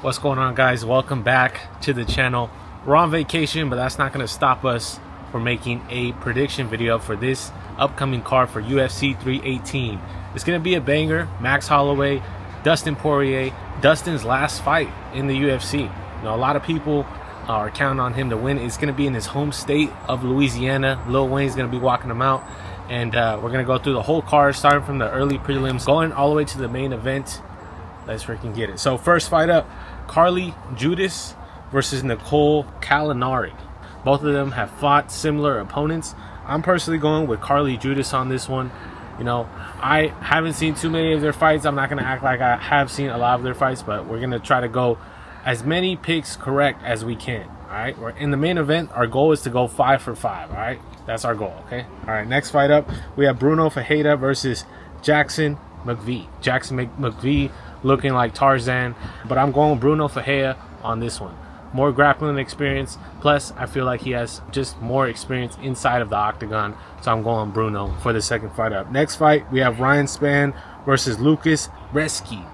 What's going on, guys? Welcome back to the channel. We're on vacation, but that's not going to stop us from making a prediction video for this upcoming card for UFC 318. It's going to be a banger. Max Holloway, Dustin Poirier. Dustin's last fight in the UFC. You know, a lot of people are counting on him to win. It's going to be in his home state of Louisiana. Lil Wayne's going to be walking him out, and we're going to go through the whole card, starting from the early prelims, going all the way to the main event. Let's freaking get it. So first fight up, Carly Judas versus Nicole Calinari. Both of them have fought similar opponents. I'm personally going with Carly Judas on this one. You know, I haven't seen too many of their fights. I'm not going to act like I have seen a lot of their fights, but we're going to try to go as many picks correct as we can. All right, we're in the main event. Our goal is to go 5 for 5. All right, that's our goal. Okay. All right, next fight up, we have Bruno Ferreira versus Jackson McVee. Jackson McVee looking like Tarzan, but I'm going Bruno Ferreira on this one. More grappling experience, plus I feel like he has just more experience inside of the octagon, so I'm going Bruno for the second fight up. Next fight, we have Ryan Spann versus Lucas Reski,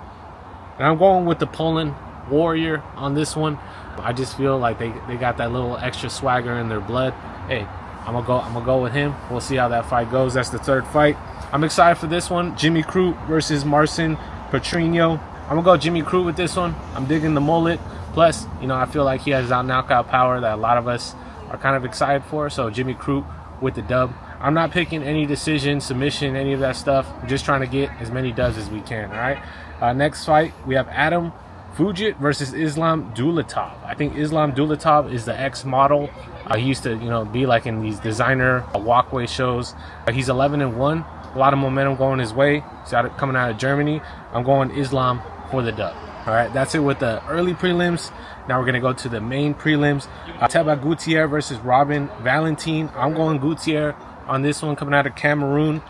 and I'm going with the Poland Warrior on this one. I just feel like they got that little extra swagger in their blood. Hey, I'm gonna go with him. We'll see how that fight goes. That's the third fight. I'm excited for this one. Jimmy Crute versus Marcin Petrino. I'm gonna go Jimmy Crute with this one. I'm digging the mullet. Plus, you know, I feel like he has that knockout power that a lot of us are kind of excited for. So Jimmy Crute with the dub. I'm not picking any decision, submission, any of that stuff. I'm just trying to get as many dubs as we can. All right. Next fight, we have Adam Fujit versus Islam Dulatov. I think Islam Dulatov is the ex-model. He used to, you know, be like in these designer walkway shows. He's 11-1. A lot of momentum going his way. He's coming out of Germany. I'm going Islam for the dub. All right, that's it with the early prelims. Now we're going to go to the main prelims. Teba Gutierrez versus Robin Valentine. I'm going Gutierrez on this one, coming out of Cameroon.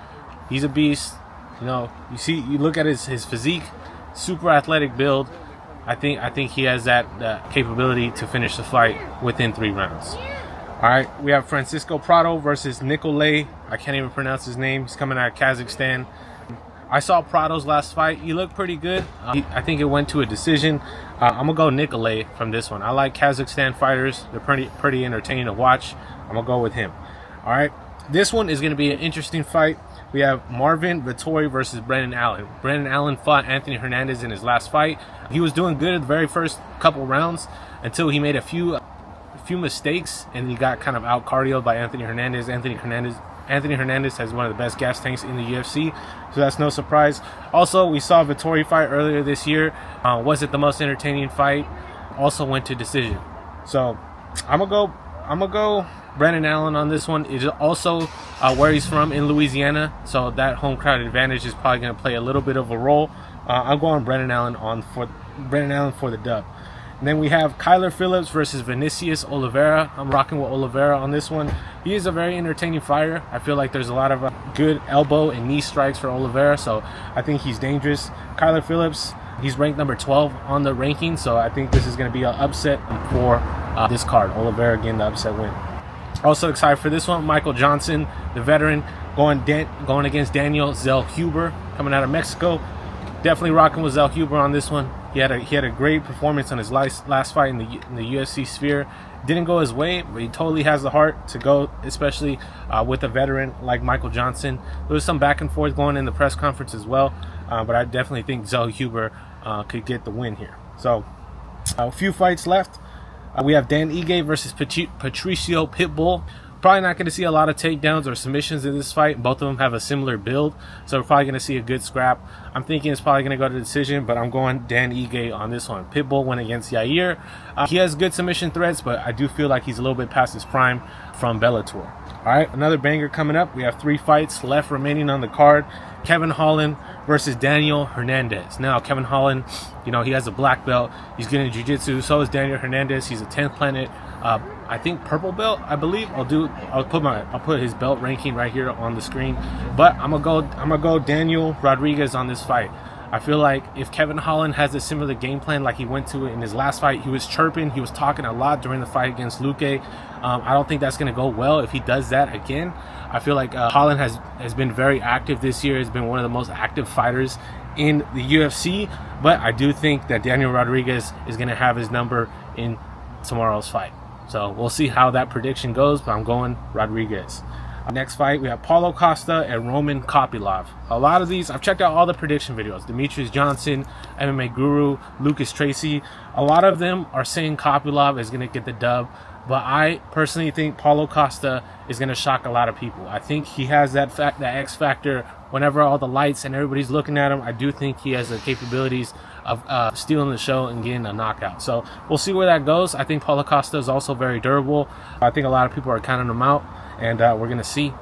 He's a beast. You know, you look at his physique, super athletic build. I think he has that capability to finish the fight within 3 rounds. All right, we have Francisco Prado versus Nikolay. I can't even pronounce his name. He's coming out of Kazakhstan. I saw Prado's last fight. He looked pretty good. I think it went to a decision. I'm gonna go Nikolay from this one. I like Kazakhstan fighters. They're pretty entertaining to watch. I'm gonna go with him. All right, this one is gonna be an interesting fight. We have Marvin Vettori versus Brendan Allen. Brendan Allen fought Anthony Hernandez in his last fight. He was doing good at the very first couple rounds until he made a few mistakes and he got kind of out cardioed by Anthony Hernandez. Anthony Hernandez has one of the best gas tanks in the UFC, so that's no surprise. Also, we saw Vettori fight earlier this year. Wasn't the most entertaining fight. Also went to decision. So I'm gonna go Brendan Allen on this one. It's also where he's from in Louisiana, so that home crowd advantage is probably going to play a little bit of a role. I'm going Brendan Allen for the dub. And then we have Kyler Phillips versus Vinicius Oliveira. I'm rocking with Oliveira on this one. He is a very entertaining fighter. I feel like there's a lot of good elbow and knee strikes for Oliveira, so I think he's dangerous. Kyler Phillips, he's ranked number 12 on the ranking, so I think this is going to be an upset for this card. Oliveira getting the upset win. Also excited for this one. Michael Johnson, the veteran, going against Daniel Zellhuber, coming out of Mexico. Definitely rocking with Zellhuber on this one. He had a great performance on his last fight in the UFC sphere. Didn't go his way, but he totally has the heart to go, especially with a veteran like Michael Johnson. There was some back and forth going in the press conference as well, but I definitely think Zellhuber could get the win here. So a few fights left. We have Dan Ige versus Patricio Pitbull. Probably not going to see a lot of takedowns or submissions in this fight. Both of them have a similar build, so we're probably going to see a good scrap. I'm thinking it's probably going to go to decision, but I'm going Dan Ige on this one. Pitbull went against Yair. He has good submission threats, but I do feel like he's a little bit past his prime from Bellator. All right, another banger coming up. We have 3 fights left remaining on the card. Kevin Holland versus Daniel Hernandez. Now, Kevin Holland, you know, he has a black belt. He's good in jiu-jitsu. So is Daniel Hernandez. He's a 10th planet, I think purple belt, I believe. I'll put his belt ranking right here on the screen. But I'm gonna go Daniel Rodriguez on this fight. I feel like if Kevin Holland has a similar game plan like he went to in his last fight, he was chirping, he was talking a lot during the fight against Luque. I don't think that's going to go well if he does that again. I feel like Holland has been very active this year. He's been one of the most active fighters in the UFC, but I do think that Daniel Rodriguez is going to have his number in tomorrow's fight. So we'll see how that prediction goes, but I'm going Rodriguez. Next fight, we have Paulo Costa and Roman Kopylov. A lot of these, I've checked out all the prediction videos. Demetrius Johnson, MMA Guru, Lucas Tracy. A lot of them are saying Kopylov is going to get the dub, but I personally think Paulo Costa is going to shock a lot of people. I think he has that X factor. Whenever all the lights and everybody's looking at him, I do think he has the capabilities of stealing the show and getting a knockout. So we'll see where that goes. I think Paulo Costa is also very durable. I think a lot of people are counting him out, and we're gonna see.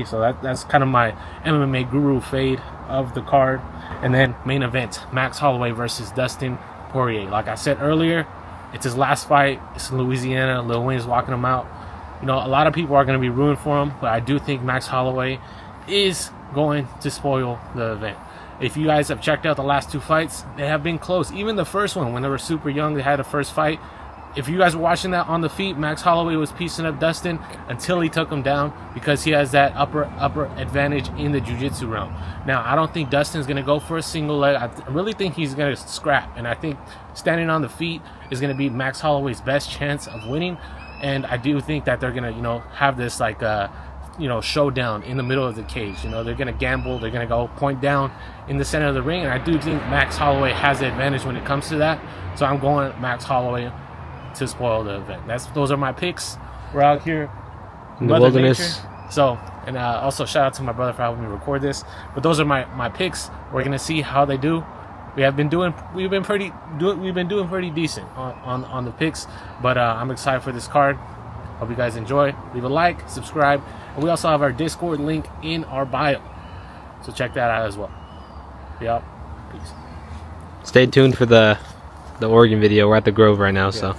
So that's kind of my MMA Guru fade of the card. And then main event: Max Holloway versus Dustin Poirier. Like I said earlier, it's his last fight. It's in Louisiana. Lil Wayne's walking him out. You know, a lot of people are going to be rooting for him, but I do think Max Holloway is going to spoil the event. If you guys have checked out the last two fights, they have been close. Even the first one, when they were super young, they had a first fight. If you guys were watching that on the feet, Max Holloway was piecing up Dustin until he took him down, because he has that upper advantage in the jiu-jitsu realm. Now, I don't think Dustin's going to go for a single leg. I really think he's going to scrap, and I think standing on the feet is going to be Max Holloway's best chance of winning. And I do think that they're going to, you know, have this like showdown in the middle of the cage. You know, they're going to gamble. They're going to go point down in the center of the ring, and I do think Max Holloway has the advantage when it comes to that. So I'm going Max Holloway to spoil the event. Those are my picks. We're out here in the wilderness. Nature. So, and also shout out to my brother for helping me record this. But those are my picks. We're gonna see how they do. We've been doing pretty decent on the picks. But I'm excited for this card. Hope you guys enjoy. Leave a like, subscribe, and we also have our Discord link in our bio. So check that out as well. Yeah. Peace. Stay tuned for the Oregon video. We're at the Grove right now, so.